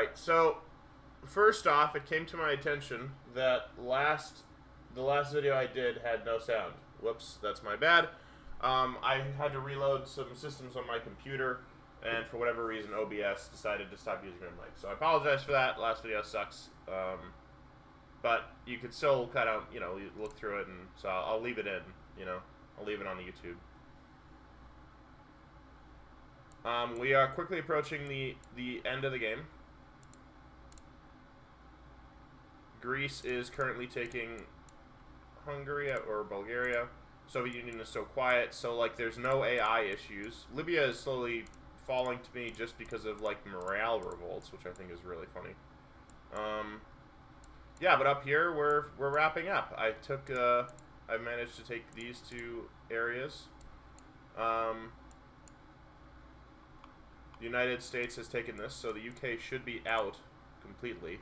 Alright, so first off, it came to my attention that the last video I did had no sound. Whoops, that's my bad. I had to reload some systems on my computer, and for whatever reason, OBS decided to stop using their mic. So I apologize for that. Last video sucks. But you could still kind of, look through it, and so I'll leave it in, I'll leave it on the YouTube. We are quickly approaching the end of the game. Greece is currently taking Hungary or Bulgaria. Soviet Union is so quiet, so like there's no AI issues. Libya is slowly falling to me just because of like morale revolts, which I think is really funny. Yeah, but up here we're wrapping up. I managed to take these two areas. The United States has taken this, so the UK should be out completely.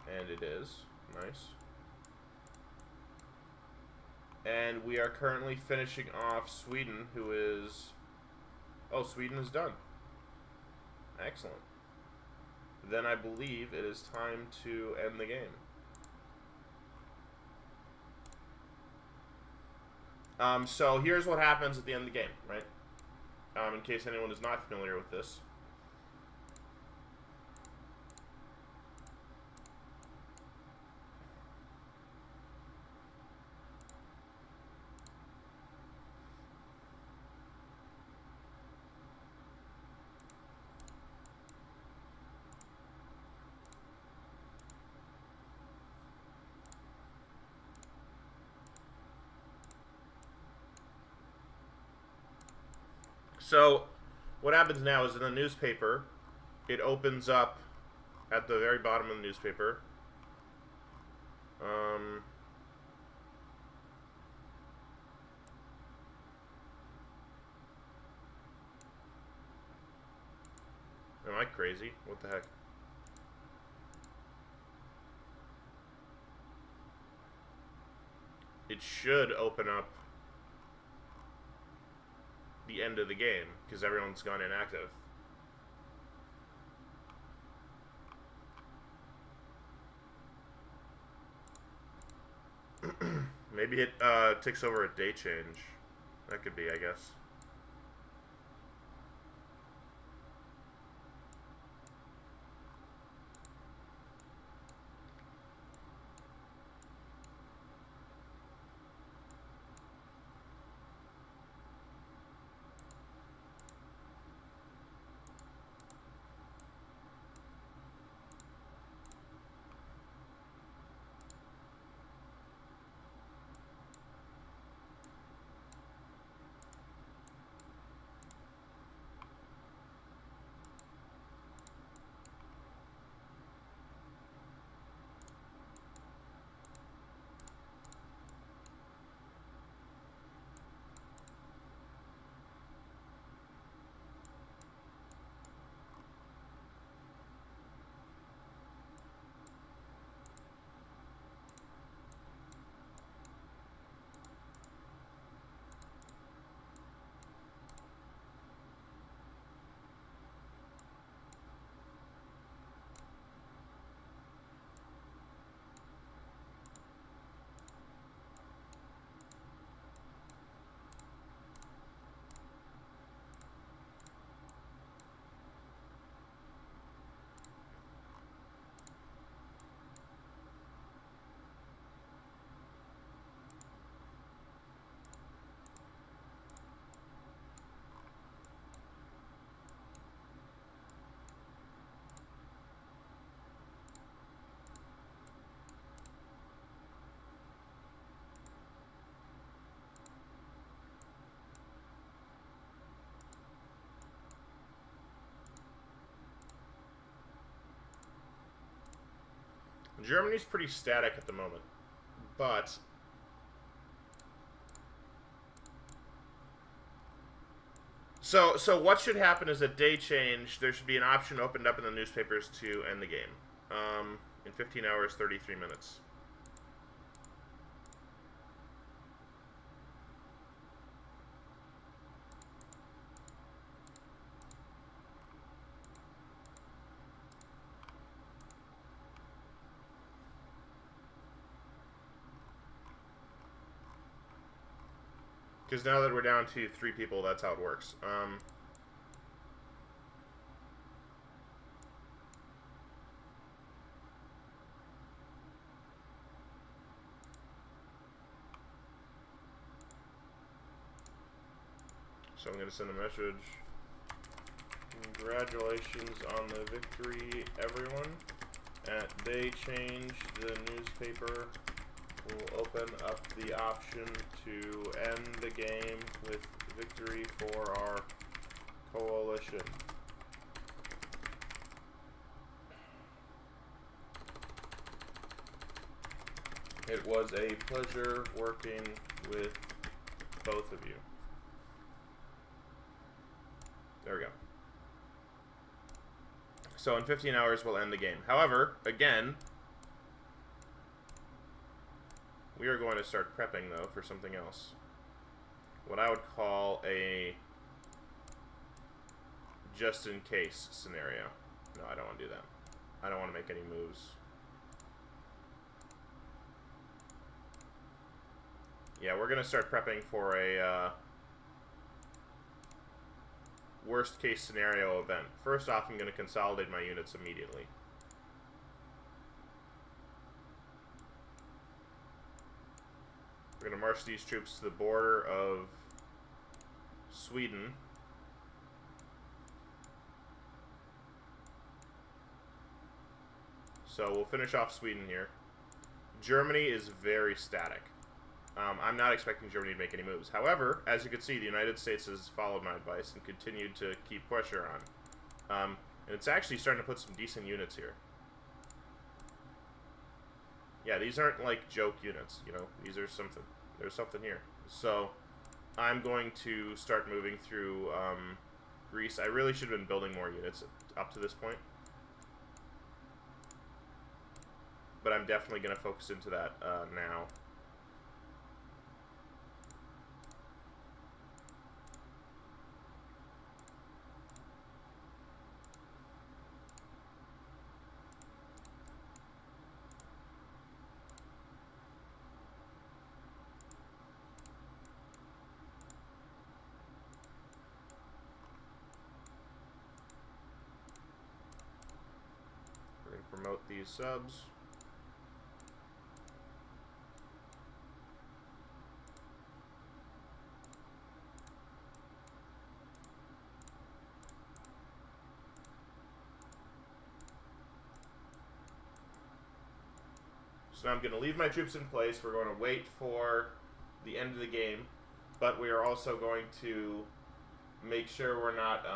And it is. Nice. And we are currently finishing off Sweden, who is... Oh, Sweden is done. Excellent. Then I believe it is time to end the game. So here's what happens at the end of the game, right? In case anyone is not familiar with this. So, what happens now is in the newspaper, it opens up at the very bottom of the newspaper. Am I crazy? What the heck? It should open up the end of the game because everyone's gone inactive. Maybe it ticks over a day change. That could be, I guess. Germany's pretty static at the moment, but so what should happen is a day change. There should be an option opened up in the newspapers to end the game in 15 hours 33 minutes. Because now that we're down to 3 people, that's how it works. So I'm going to send a message. Congratulations on the victory, everyone. They changed the newspaper. We'll open up the option to end the game with victory for our coalition. It was a pleasure working with both of you. There we go. So in 15 hours, we'll end the game. However, again, we are going to start prepping, though, for something else. What I would call a just-in-case scenario. No, I don't want to do that. I don't want to make any moves. Yeah, we're going to start prepping for a worst-case scenario event. First off, I'm going to consolidate my units immediately. We're going to march these troops to the border of Sweden. So we'll finish off Sweden here. Germany is very static. I'm not expecting Germany to make any moves. However, as you can see, the United States has followed my advice and continued to keep pressure on. And it's actually starting to put some decent units here. Yeah, these aren't like joke units, you know. These are something. There's something here. So I'm going to start moving through Greece. I really should have been building more units up to this point. But I'm definitely going to focus into that now. Promote these subs. So now I'm going to leave my troops in place. We're going to wait for the end of the game, but we are also going to make sure we're not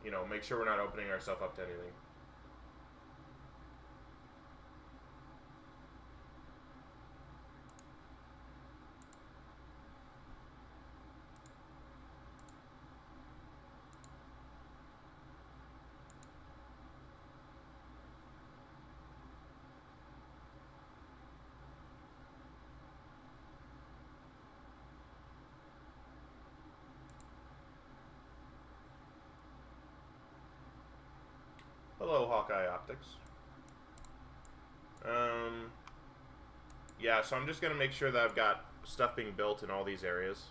you know, make sure we're not opening ourselves up to anything. Hello, Hawkeye Optics. Yeah, so I'm just going to make sure that I've got stuff being built in all these areas.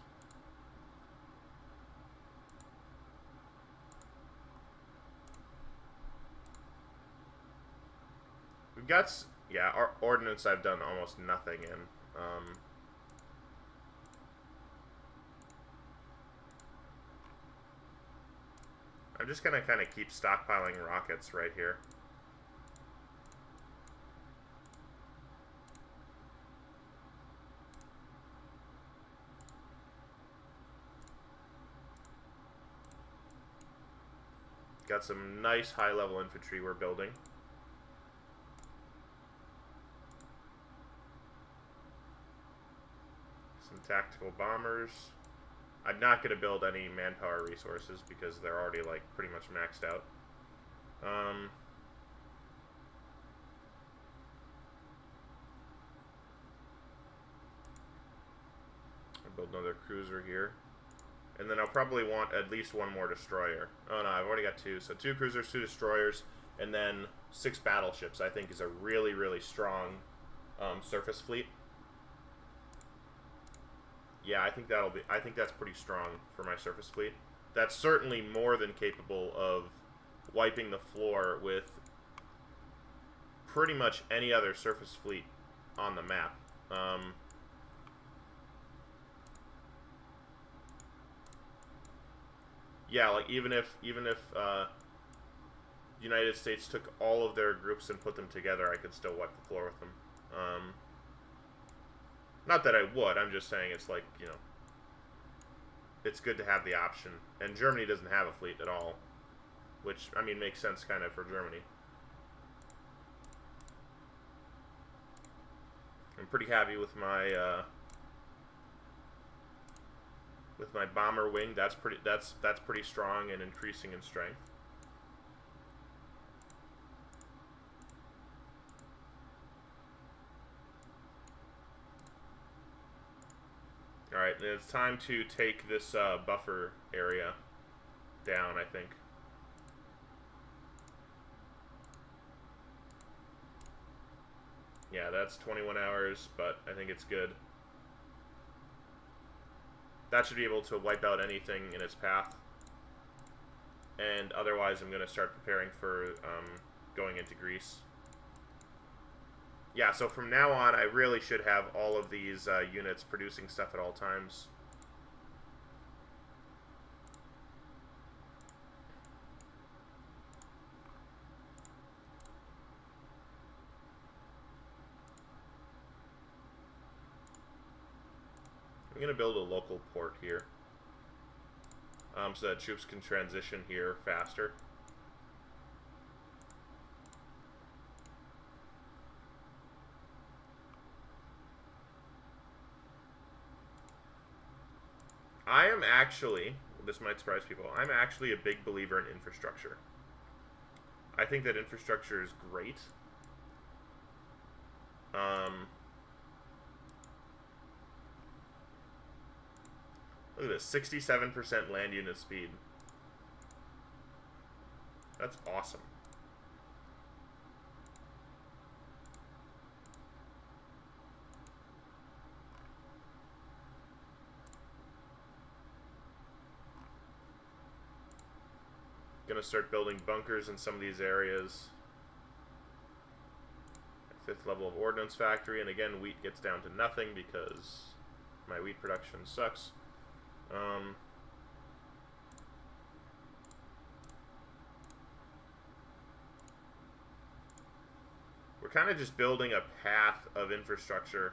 We've got, yeah, our ordnance I've done almost nothing in. I'm just going to kind of keep stockpiling rockets right here. Got some nice high-level infantry we're building. Some tactical bombers. I'm not going to build any manpower resources because they're already, like, pretty much maxed out. I'll build another cruiser here. And then I'll probably want at least one more destroyer. Oh no, I've already got 2. So 2 cruisers, 2 destroyers, and then 6 battleships, I think is a really, really strong surface fleet. Yeah, I think that'll be. I think that's pretty strong for my surface fleet. That's certainly more than capable of wiping the floor with pretty much any other surface fleet on the map. Yeah, like even if United States took all of their groups and put them together, I could still wipe the floor with them. Not that I would. I'm just saying it's like, you know, it's good to have the option. And Germany doesn't have a fleet at all, which, I mean, makes sense kind of for Germany. I'm pretty happy with my bomber wing. That's pretty strong and increasing in strength. Alright, it's time to take this buffer area down, I think. Yeah, that's 21 hours, but I think it's good. That should be able to wipe out anything in its path. And otherwise, I'm going to start preparing for going into Greece. Yeah, so from now on, I really should have all of these units producing stuff at all times. I'm going to build a local port here, so that troops can transition here faster. I am actually, this might surprise people, I'm actually a big believer in infrastructure. I think that infrastructure is great. Look at this, 67% land unit speed. That's awesome. Gonna start building bunkers in some of these areas. 5th level of ordnance factory, and again, wheat gets down to nothing because my wheat production sucks. We're kind of just building a path of infrastructure.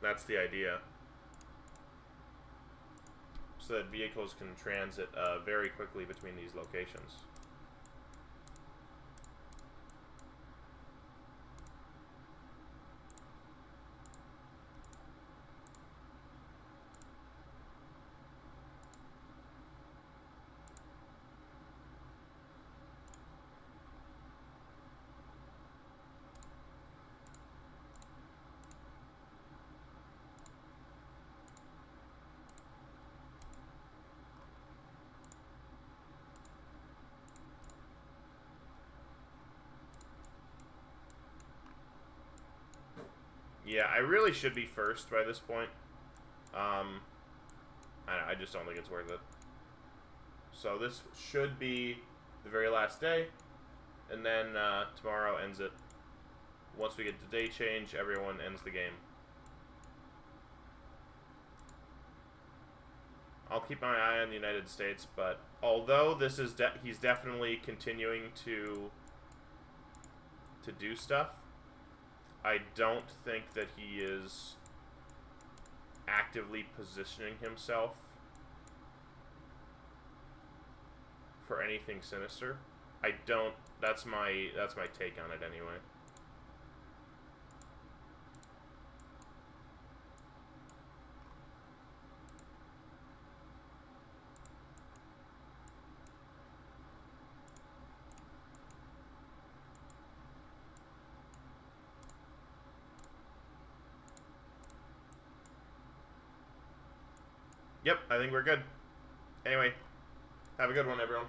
That's the idea. So that vehicles can transit very quickly between these locations. Yeah, I really should be first by this point. I just don't think it's worth it. So this should be the very last day, and then tomorrow ends it. Once we get to day change, everyone ends the game. I'll keep my eye on the United States, but although this is he's definitely continuing to do stuff, I don't think that he is actively positioning himself for anything sinister. I don't. That's my take on it anyway. Yep, I think we're good. Anyway, have a good one, everyone.